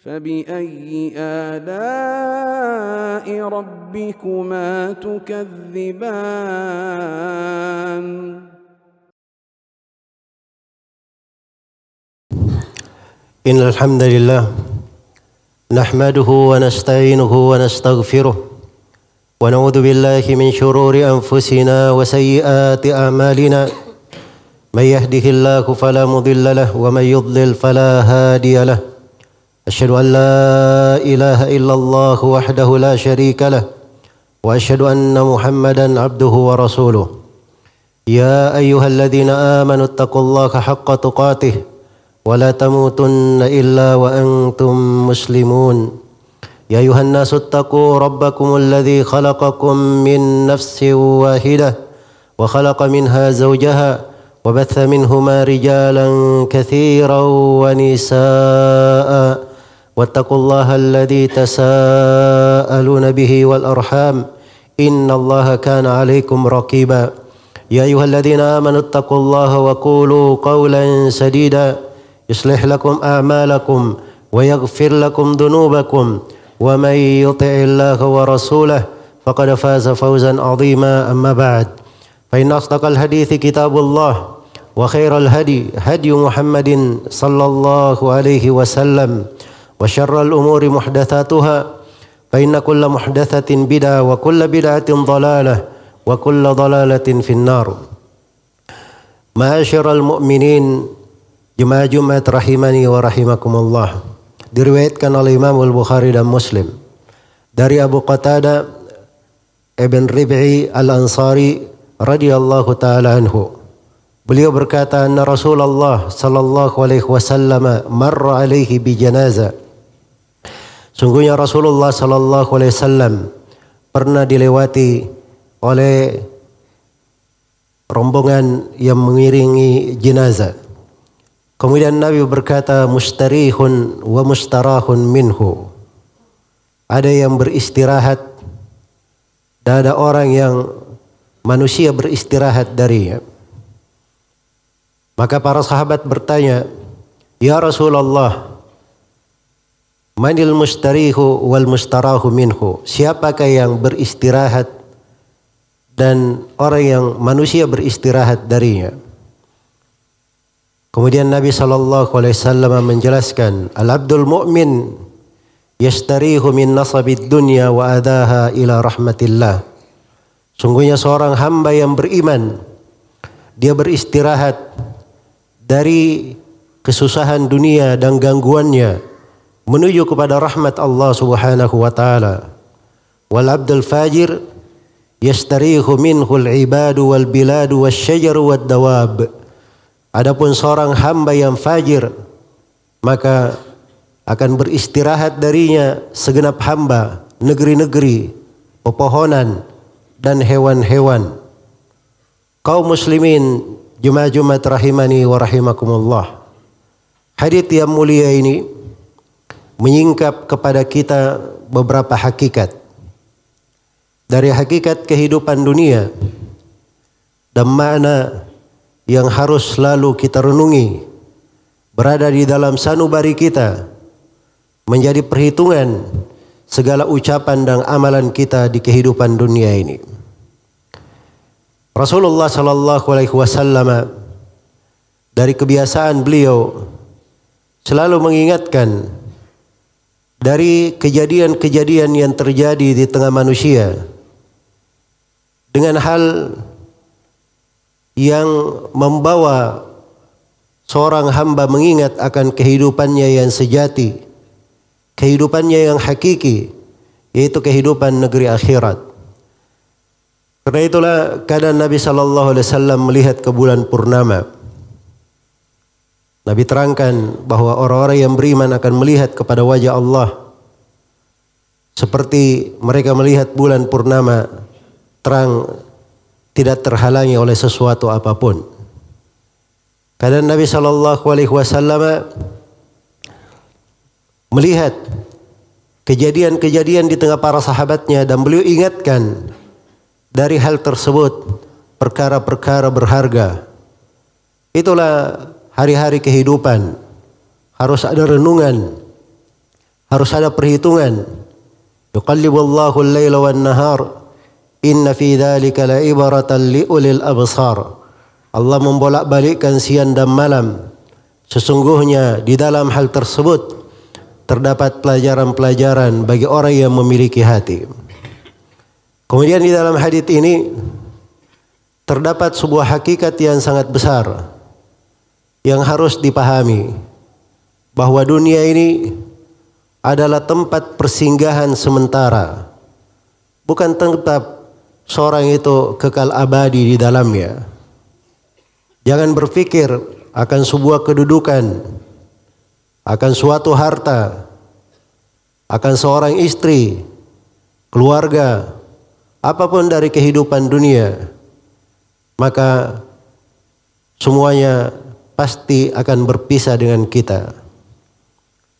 فبأي آلاء ربكما تكذبان إن الحمد لله نحمده ونستعينه ونستغفره ونعوذ بالله من شرور أنفسنا وسيئات أعمالنا من يهده الله فلا مضل له ومن يضلل فلا هادي له أشهد أن لا إله إلا الله وحده لا شريك له وأشهد أن محمدا عبده ورسوله يا أيها الذين آمنوا اتقوا الله حق تقاته ولا تموتن إلا وأنتم مسلمون يا أيها الناس اتقوا ربكم الذي خلقكم من نفس واحدة وخلق منها زوجها وبث منهما رجالا كثيرا ونساء واتقوا الله الذي تساءلون به والأرحام إن الله كان عليكم رقيبا يا أيها الذين آمنوا اتقوا الله وقولوا قولا سديدا يصلح لكم أعمالكم ويغفر لكم ذنوبكم ومن يطع الله ورسوله فقد فاز فوزا عظيما أما بعد فإن أصدق الحديث كتاب الله وخير الهدي هدي محمد صلى الله عليه وسلم وشر الأمور محدثاتها فإن كل محدثة بدعة وكل بدعة ضلالة وكل ضلالة في النار. معاشر المؤمنين jemaah Jumat rahimani wa rahimakumullah. Diriwayatkan oleh Imam Al-Bukhari dan Muslim dari Abu Qatadah Ibn Rib'i Al-Ansari radhiyallahu taala anhu. Beliau berkata, anna Rasulullah sallallahu alaihi wasallam marra alaihi bi janazah. Sungguhnya Rasulullah sallallahu alaihi wasallam pernah dilewati oleh rombongan yang mengiringi jenazah. Kemudian Nabi berkata, mustarihun wa mustarahun minhu. Ada yang beristirahat dan ada orang yang manusia beristirahat darinya. Maka para sahabat bertanya, ya Rasulullah, manil mustarihu wal mustarahu minhu? Siapakah yang beristirahat dan orang yang manusia beristirahat darinya? Kemudian Nabi SAW menjelaskan, al-abdul mu'min yastarihu min nasabid dunya wa adaha ila rahmatillah. Sungguhnya seorang hamba yang beriman, dia beristirahat dari kesusahan dunia dan gangguannya menuju kepada rahmat Allah Subhanahu wa taala. Wal abdul fajir yastarihu minhu al-ibadu wal biladu wasyajaru wad dawab. Adapun seorang hamba yang fajir, maka akan beristirahat darinya segenap hamba, negeri-negeri, pepohonan, dan hewan-hewan. Kaum muslimin, jemaah Jumat rahimani wa rahimakumullah. Hadits yang mulia ini menyingkap kepada kita beberapa hakikat. Dari hakikat kehidupan dunia dan makna yang harus selalu kita renungi, berada di dalam sanubari kita, menjadi perhitungan segala ucapan dan amalan kita di kehidupan dunia ini. Rasulullah sallallahu alaihi wasallam dari kebiasaan beliau selalu mengingatkan dari kejadian-kejadian yang terjadi di tengah manusia dengan hal yang membawa seorang hamba mengingat akan kehidupannya yang sejati, kehidupannya yang hakiki, yaitu kehidupan negeri akhirat. Karena itulah kadang Nabi sallallahu alaihi wasallam melihat ke bulan purnama. Nabi terangkan bahwa orang-orang yang beriman akan melihat kepada wajah Allah seperti mereka melihat bulan purnama terang, tidak terhalangi oleh sesuatu apapun. Kadang Nabi sallallahu alaihi wasallam melihat kejadian-kejadian di tengah para sahabatnya dan beliau ingatkan dari hal tersebut perkara-perkara berharga. Itulah hari-hari kehidupan. Harus ada renungan harus ada perhitungan. Yuqallibullahu al-laila wan-nahar, inna fi dzalika la'ibratan liulil absar. Allah membolak-balikkan siang dan malam. Sesungguhnya di dalam hal tersebut terdapat pelajaran-pelajaran bagi orang yang memiliki hati. Kemudian di dalam hadis ini terdapat sebuah hakikat yang sangat besar yang harus dipahami, bahwa dunia ini adalah tempat persinggahan sementara, bukan tempat seorang itu kekal abadi di dalamnya. Jangan berpikir akan sebuah kedudukan, akan suatu harta, akan seorang istri, keluarga, apapun dari kehidupan dunia, maka semuanya pasti akan berpisah dengan kita.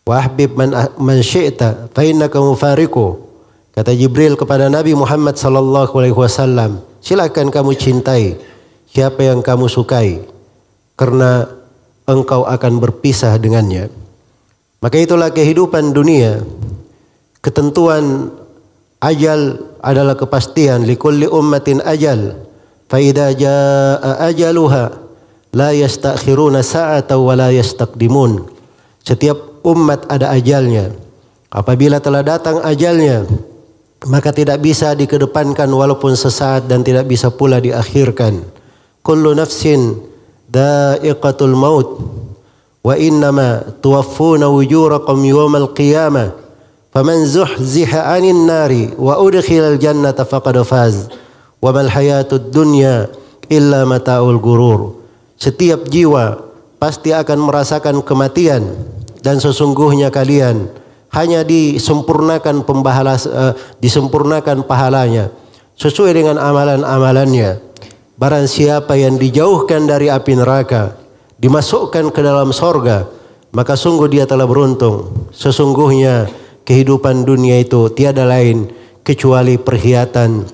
Wahbib man syi'ta fa innaka mufariqu. Kata Jibril kepada Nabi Muhammad sallallahu alaihi wasallam, silakan kamu cintai siapa yang kamu sukai, karena engkau akan berpisah dengannya. Maka itulah kehidupan dunia. Ketentuan ajal adalah kepastian. Likulli ummatin ajal, fa idza jaa ajaluha la yastakhiruna sa'atan wa la yastaqdimun. Setiap umat ada ajalnya. Apabila telah datang ajalnya, maka tidak bisa dikedepankan walaupun sesaat, dan tidak bisa pula diakhirkan. Kullu nafsin dha'iqatul maut wa innama tuwaffuna ujurakum yawmal qiyamah faman zuhziha 'anil nari wa udkhilal jannata faqad faz wa mal hayatud dunya illa mata'ul gurur. Setiap jiwa pasti akan merasakan kematian, dan sesungguhnya kalian hanya disempurnakan disempurnakan pahalanya sesuai dengan amalan-amalannya. Barang siapa yang dijauhkan dari api neraka, dimasukkan ke dalam sorga, maka sungguh dia telah beruntung. Sesungguhnya kehidupan dunia itu tiada lain kecuali perhiatan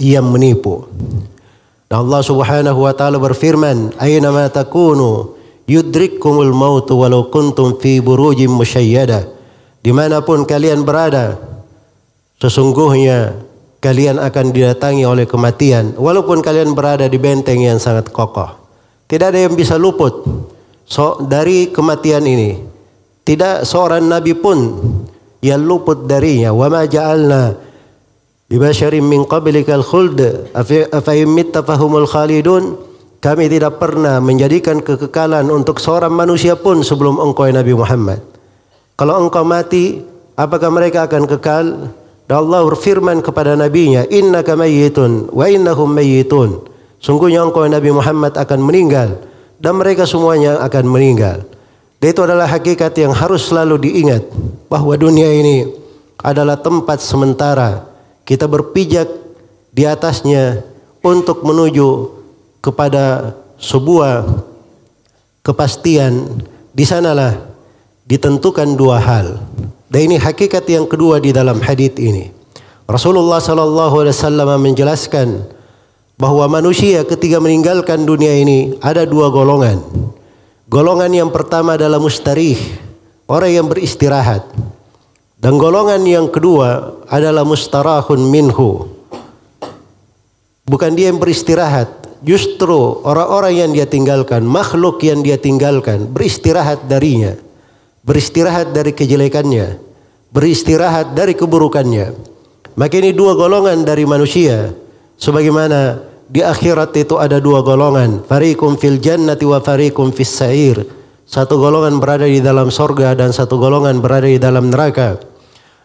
yang menipu. Dan Allah Subhanahu wa taala berfirman, "Aina ma takunu yudrikkumul maut walau kuntum fi burujim musyayyadah." Dimanapun kalian berada, sesungguhnya kalian akan didatangi oleh kematian, walaupun kalian berada di benteng yang sangat kokoh. Tidak ada yang bisa luput dari kematian ini. Tidak seorang nabi pun yang luput darinya. Wa ma ja'alna li basyarin min qablikal khuld afa in mitta fahumul khalidun. Kami tidak pernah menjadikan kekekalan untuk seorang manusia pun sebelum engkau Nabi Muhammad. Kalau engkau mati, apakah mereka akan kekal? Dan Allah berfirman kepada nabinya, innaka mayyitun wa innahum mayyitun. Sungguhnya engkau Nabi Muhammad akan meninggal, dan mereka semuanya akan meninggal. Dan itu adalah hakikat yang harus selalu diingat, bahwa dunia ini adalah tempat sementara. Kita berpijak di atasnya untuk menuju kepada sebuah kepastian. Di sanalah ditentukan dua hal. Dan ini hakikat yang kedua di dalam hadis ini. Rasulullah sallallahu alaihi wasallam menjelaskan bahwa manusia ketika meninggalkan dunia ini ada dua golongan. Golongan yang pertama adalah mustarih, orang yang beristirahat. Dan golongan yang kedua adalah mustarahun minhu. Bukan dia yang beristirahat, justru orang-orang yang dia tinggalkan, makhluk yang dia tinggalkan, beristirahat darinya. Beristirahat dari kejelekannya, beristirahat dari keburukannya. Maka ini dua golongan dari manusia. Sebagaimana di akhirat itu ada dua golongan, fariqum fil jannati wa fariqum fis sa'ir. Satu golongan berada di dalam sorga dan satu golongan berada di dalam neraka.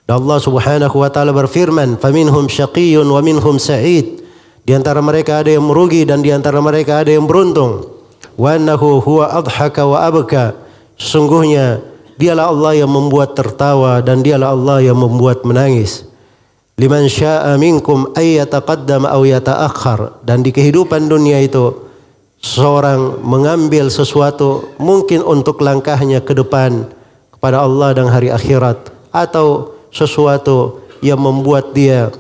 Dan Allah Subhanahu wa taala berfirman, faminhum syaqiyyun wa minhum sa'id. Di antara mereka ada yang merugi dan di antara mereka ada yang beruntung. Wa annahu huwa adhaka wa abka. Sesungguhnya dialah Allah yang membuat tertawa dan dialah Allah yang membuat menangis. Liman syaa minkum ay yataqaddam aw yata'akhkhar. Dan di kehidupan dunia itu seorang mengambil sesuatu mungkin untuk langkahnya ke depan kepada Allah dan hari akhirat, atau sesuatu yang membuat dia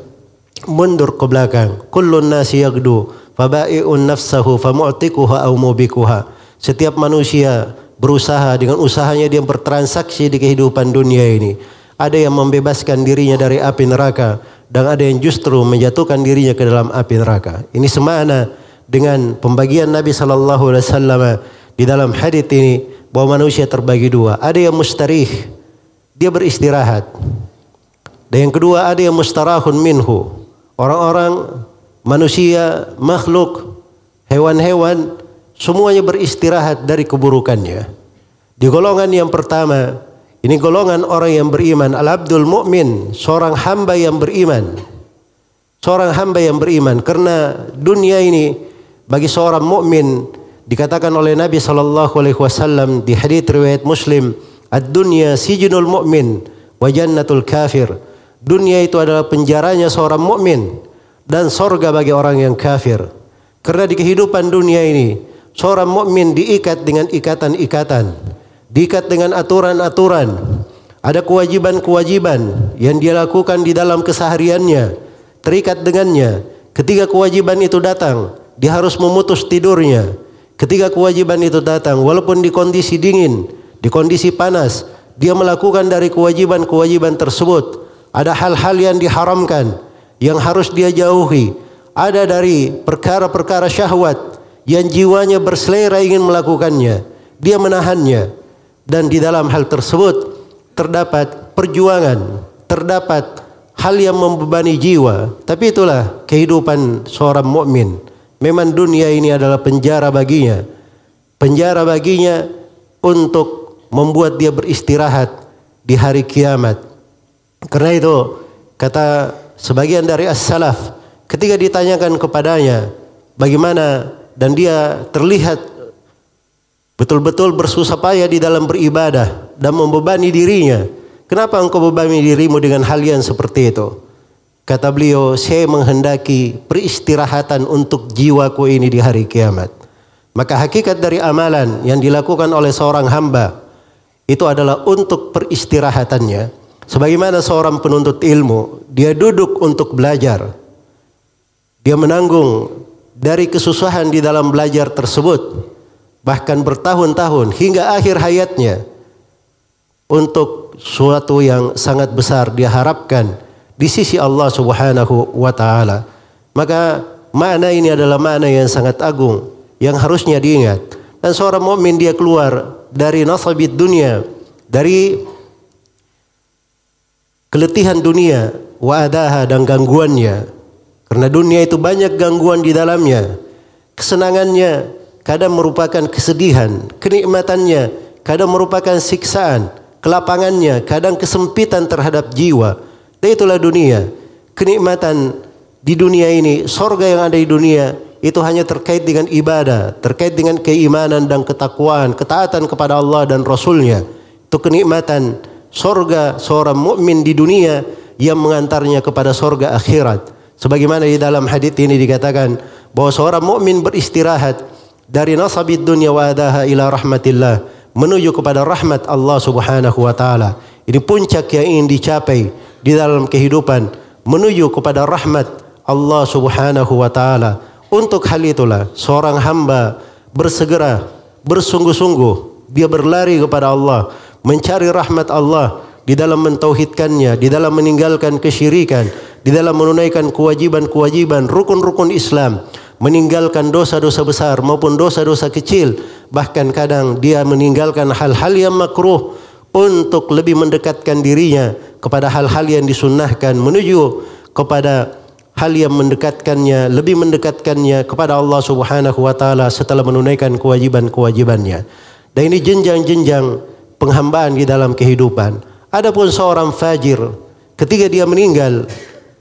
mundur ke belakang. Kullun nasi yagdu fabai'un nafsahu famu'tikuha aw mubikuha. Setiap manusia berusaha, dengan usahanya dia bertransaksi di kehidupan dunia ini. ada yang membebaskan dirinya dari api neraka, dan ada yang justru menjatuhkan dirinya ke dalam api neraka. Ini semakna dengan pembagian Nabi sallallahu alaihi wasallam di dalam hadits ini, bahwa manusia terbagi dua. Ada yang mustarih, dia beristirahat. Dan yang kedua, ada yang mustarahun minhu. Orang-orang, manusia, makhluk, hewan-hewan, semuanya beristirahat dari keburukannya. Di golongan yang pertama, ini golongan orang yang beriman, al-abdul mu'min, seorang hamba yang beriman. Seorang hamba yang beriman, karena dunia ini bagi seorang mukmin dikatakan oleh Nabi sallallahu alaihi wasallam di hadits riwayat Muslim, ad-dunya sijnul mu'min wa jannatul kafir. Dunia itu adalah penjaranya seorang mukmin dan sorga bagi orang yang kafir. Karena di kehidupan dunia ini, seorang mukmin diikat dengan ikatan-ikatan, diikat dengan aturan-aturan. Ada kewajiban-kewajiban yang dia lakukan di dalam kesehariannya, terikat dengannya. Ketika kewajiban itu datang, dia harus memutus tidurnya. Ketika kewajiban itu datang, walaupun di kondisi dingin, di kondisi panas, dia melakukan dari kewajiban-kewajiban tersebut. Ada hal-hal yang diharamkan, yang harus dia jauhi. Ada dari perkara-perkara syahwat yang jiwanya berselera ingin melakukannya, dia menahannya. Dan di dalam hal tersebut terdapat perjuangan, terdapat hal yang membebani jiwa. Tapi itulah kehidupan seorang mukmin. Memang dunia ini adalah penjara baginya. Penjara baginya untuk membuat dia beristirahat di hari kiamat. Karena itu kata sebagian dari as-salaf, ketika ditanyakan kepadanya bagaimana, dan dia terlihat betul-betul bersusah payah di dalam beribadah dan membebani dirinya, kenapa engkau bebani dirimu dengan hal yang seperti itu? Kata beliau, saya menghendaki peristirahatan untuk jiwaku ini di hari kiamat. Maka hakikat dari amalan yang dilakukan oleh seorang hamba itu adalah untuk peristirahatannya. Sebagaimana seorang penuntut ilmu, dia duduk untuk belajar. Dia menanggung dari kesusahan di dalam belajar tersebut, bahkan bertahun-tahun hingga akhir hayatnya, untuk suatu yang sangat besar dia harapkan di sisi Allah Subhanahu wa taala. Maka makna ini adalah makna yang sangat agung yang harusnya diingat. Dan seorang mukmin dia keluar dari nasabid dunia, dari keletihan dunia, wa'adaha, dan gangguannya. Karena dunia itu banyak gangguan di dalamnya. Kesenangannya kadang merupakan kesedihan, kenikmatannya kadang merupakan siksaan, kelapangannya kadang kesempitan terhadap jiwa. Dan itulah dunia. Kenikmatan di dunia ini, sorga yang ada di dunia, itu hanya terkait dengan ibadah, terkait dengan keimanan dan ketakwaan, ketaatan kepada Allah dan Rasulnya. Itu kenikmatan sorga seorang mukmin di dunia yang mengantarnya kepada sorga akhirat. Sebagaimana di dalam hadits ini dikatakan bahwa seorang mukmin beristirahat dari nasabid dunya wa adaha ila rahmatillah, menuju kepada rahmat Allah Subhanahu wa taala. Ini puncak yang ingin dicapai di dalam kehidupan, menuju kepada rahmat Allah Subhanahu wa taala. Untuk hal itulah seorang hamba bersegera, bersungguh-sungguh, dia berlari kepada Allah, mencari rahmat Allah di dalam mentauhidkannya, di dalam meninggalkan kesyirikan, di dalam menunaikan kewajiban-kewajiban, rukun-rukun Islam, meninggalkan dosa-dosa besar maupun dosa-dosa kecil. Bahkan kadang dia meninggalkan hal-hal yang makruh untuk lebih mendekatkan dirinya kepada hal-hal yang disunnahkan, menuju kepada hal yang mendekatkannya, lebih mendekatkannya kepada Allah Subhanahu wa taala setelah menunaikan kewajiban-kewajibannya. Dan ini jenjang-jenjang penghambaan di dalam kehidupan. Adapun seorang fajir, ketika dia meninggal,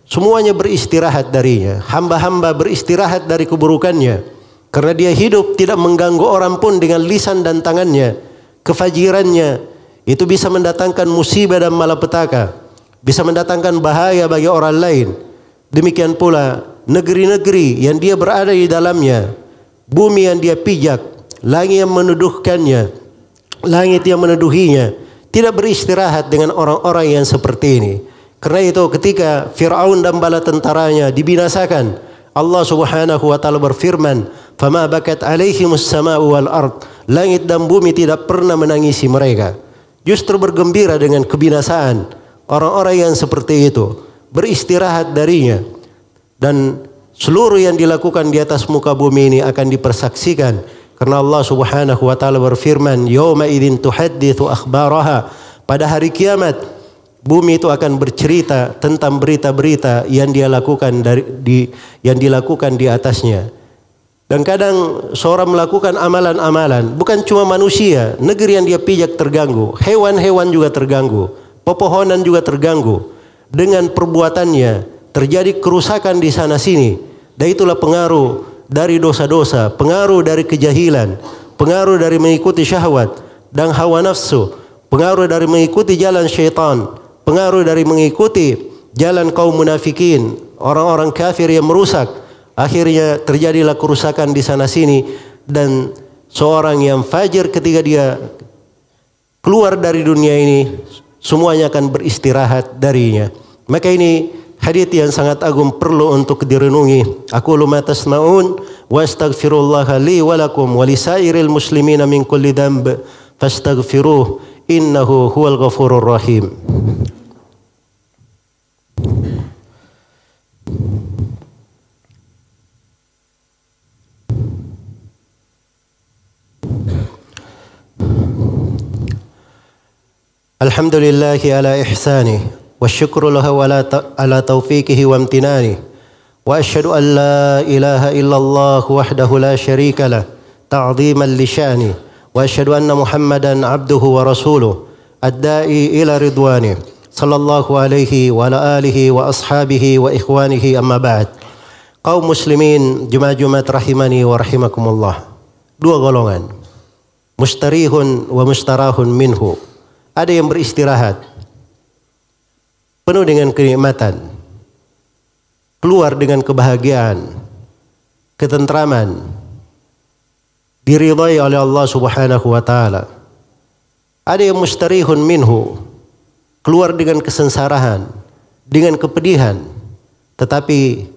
semuanya beristirahat darinya. Hamba-hamba beristirahat dari keburukannya, karena dia hidup tidak mengganggu orang pun dengan lisan dan tangannya. Kefajirannya itu bisa mendatangkan musibah dan malapetaka, bisa mendatangkan bahaya bagi orang lain. Demikian pula negeri-negeri yang dia berada di dalamnya, bumi yang dia pijak, langit yang menuduhkannya, langit yang meneduhinya, tidak beristirahat dengan orang-orang yang seperti ini. Karena itu ketika Fir'aun dan bala tentaranya dibinasakan, Allah Subhanahu wa taala berfirman, "Fama bakat alaihimus sama'u wal ard." Langit dan bumi tidak pernah menangisi mereka, justru bergembira dengan kebinasaan orang-orang yang seperti itu, beristirahat darinya, dan seluruh yang dilakukan di atas muka bumi ini akan dipersaksikan. Karena Allah Subhanahu wa taala berfirman, "Yauma idzin tuhadditsu akhbaraha." Pada hari kiamat, bumi itu akan bercerita tentang berita-berita yang dia lakukan yang dilakukan di atasnya. Dan kadang seorang melakukan amalan-amalan, bukan cuma manusia, negeri yang dia pijak terganggu, hewan-hewan juga terganggu, pepohonan juga terganggu. Dengan perbuatannya terjadi kerusakan di sana sini. Dan itulah pengaruh dari dosa-dosa, pengaruh dari kejahilan, pengaruh dari mengikuti syahwat dan hawa nafsu, pengaruh dari mengikuti jalan syaitan, pengaruh dari mengikuti jalan kaum munafikin, orang-orang kafir yang merusak. Akhirnya terjadilah kerusakan di sana sini, dan seorang yang fajir ketika dia keluar dari dunia ini, semuanya akan beristirahat darinya. Maka ini hadits yang sangat agung, perlu untuk direnungi. Aqulu ma tasma'un wa astaghfirullaha li wa lakum wa lisairil muslimina min kulli dhanb fastaghfiruh innahu huwal ghafurur rahim. Alhamdulillahi ala ihsanih والشكر له على توفيقه وامتنانه وأشهد أن لا إله إلا الله وحده لا شريك له تعظيما لشأنه وأشهد أن محمدا عبده ورسوله الداعي إلى رضوانه صلى الله عليه وعلى آله وأصحابه وإخوانه أما بعد. Kaum muslimin Jumat-Jumat rahimani wa rahimakumullah. Dua golongan, mustarihun wa mustarahun minhu. Ada yang beristirahat penuh dengan kenikmatan, keluar dengan kebahagiaan, ketentraman, diridhai oleh Allah Subhanahu wa taala. Ada yang mustarihun minhu, keluar dengan kesengsaraan, dengan kepedihan, tetapi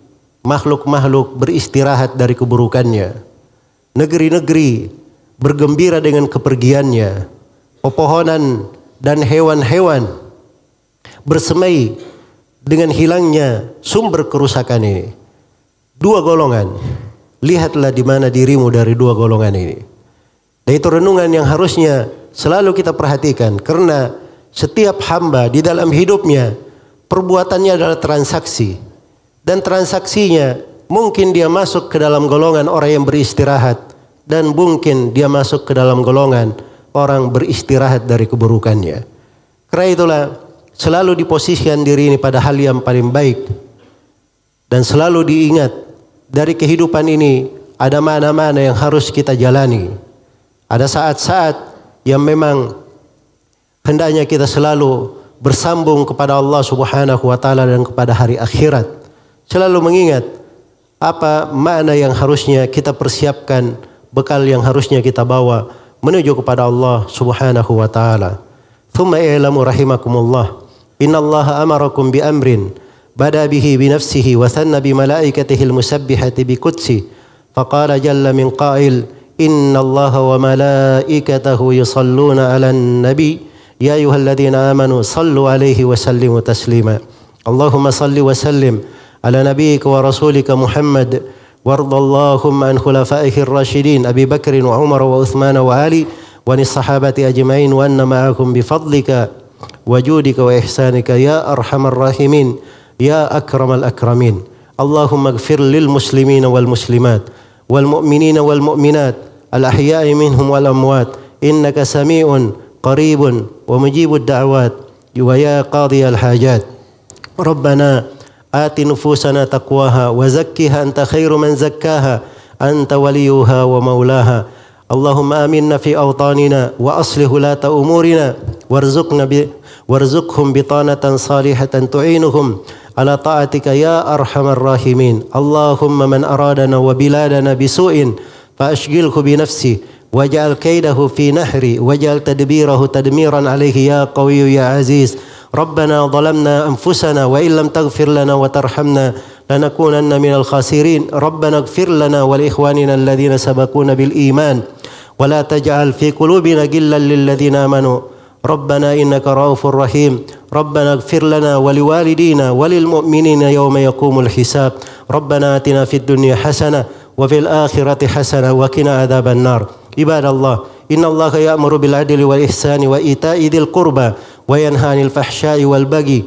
makhluk-makhluk beristirahat dari keburukannya. Negeri-negeri bergembira dengan kepergiannya. Pepohonan dan hewan-hewan bersemai dengan hilangnya sumber kerusakan ini. Dua golongan, lihatlah di mana dirimu dari dua golongan ini. Dan itu renungan yang harusnya selalu kita perhatikan, karena setiap hamba di dalam hidupnya perbuatannya adalah transaksi, dan transaksinya mungkin dia masuk ke dalam golongan orang yang beristirahat, dan mungkin dia masuk ke dalam golongan orang beristirahat dari keburukannya. Karena itulah selalu diposisikan diri ini pada hal yang paling baik, dan selalu diingat dari kehidupan ini ada mana-mana yang harus kita jalani. Ada saat-saat yang memang hendaknya kita selalu bersambung kepada Allah Subhanahu wa taala dan kepada hari akhirat. Selalu mengingat apa makna yang harusnya kita persiapkan, bekal yang harusnya kita bawa menuju kepada Allah Subhanahu wa taala. Thumma i'lamu rahimakumullah, innallaha amarakum bi amrin bada bihi bi nafsihi wa thanna bi malaikatihi al-musabbihati bi qudsi faqala jalla min qail innallaha wa malaikatahu yusalluna 'alan nabi ya ayyuhalladzina amanu sallu 'alaihi wa sallimu taslima. Allahumma salli wa sallim ala nabiyyika wa rasulika Muhammad وارض اللهم عن خلفائه الراشدين أبي بكر وعمر وعثمان وعلي وعن الصحابة أجمعين وأن معكم بفضلك وجودك وإحسانك يا أرحم الراحمين يا أكرم الأكرمين. اللهم اغفر للمسلمين والمسلمات والمؤمنين والمؤمنات الأحياء منهم والأموات إنك سميع قريب ومجيب الدعوات ويا قاضي الحاجات. ربنا آت نفوسنا تقواها وزكها أنت خير من زكاها أنت وليها ومولاها. اللهم آمنا في أوطاننا وأصلح ولاة أمورنا وارزقهم بطانة صالحة تعينهم على طاعتك يا أرحم الراحمين. اللهم من أرادنا وبلادنا بسوء فأشغله بنفسه واجعل كيده في نحري واجعل تدبيره تدميرا عليه يا قوي يا عزيز. ربنا ظلمنا أنفسنا وإن لم تغفر لنا وترحمنا لنكونن من الخاسرين. ربنا اغفر لنا ولإخواننا الذين سبقونا بالإيمان ولا تجعل في قلوبنا غلا للذين آمنوا ربنا إنك رؤوف رحيم. ربنا اغفر لنا ولوالدينا وللمؤمنين يوم يقوم الحساب ربنا آتنا في الدنيا حسنة وفي الآخرة حسنة وقنا عذاب النار عباد الله إن الله يأمر بالعدل والإحسان وإيتاء ذي القربى وينهى عن الفحشاء والبغي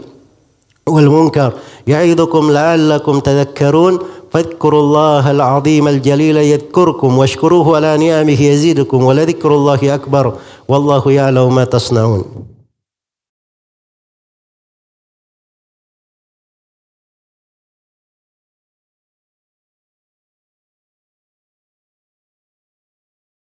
والمنكر يعظكم لعلكم تذكرون فاذكروا الله العظيم الجليل يذكركم واشكروه على نعمه يزيدكم ولذكر الله أكبر والله يعلم ما تصنعون.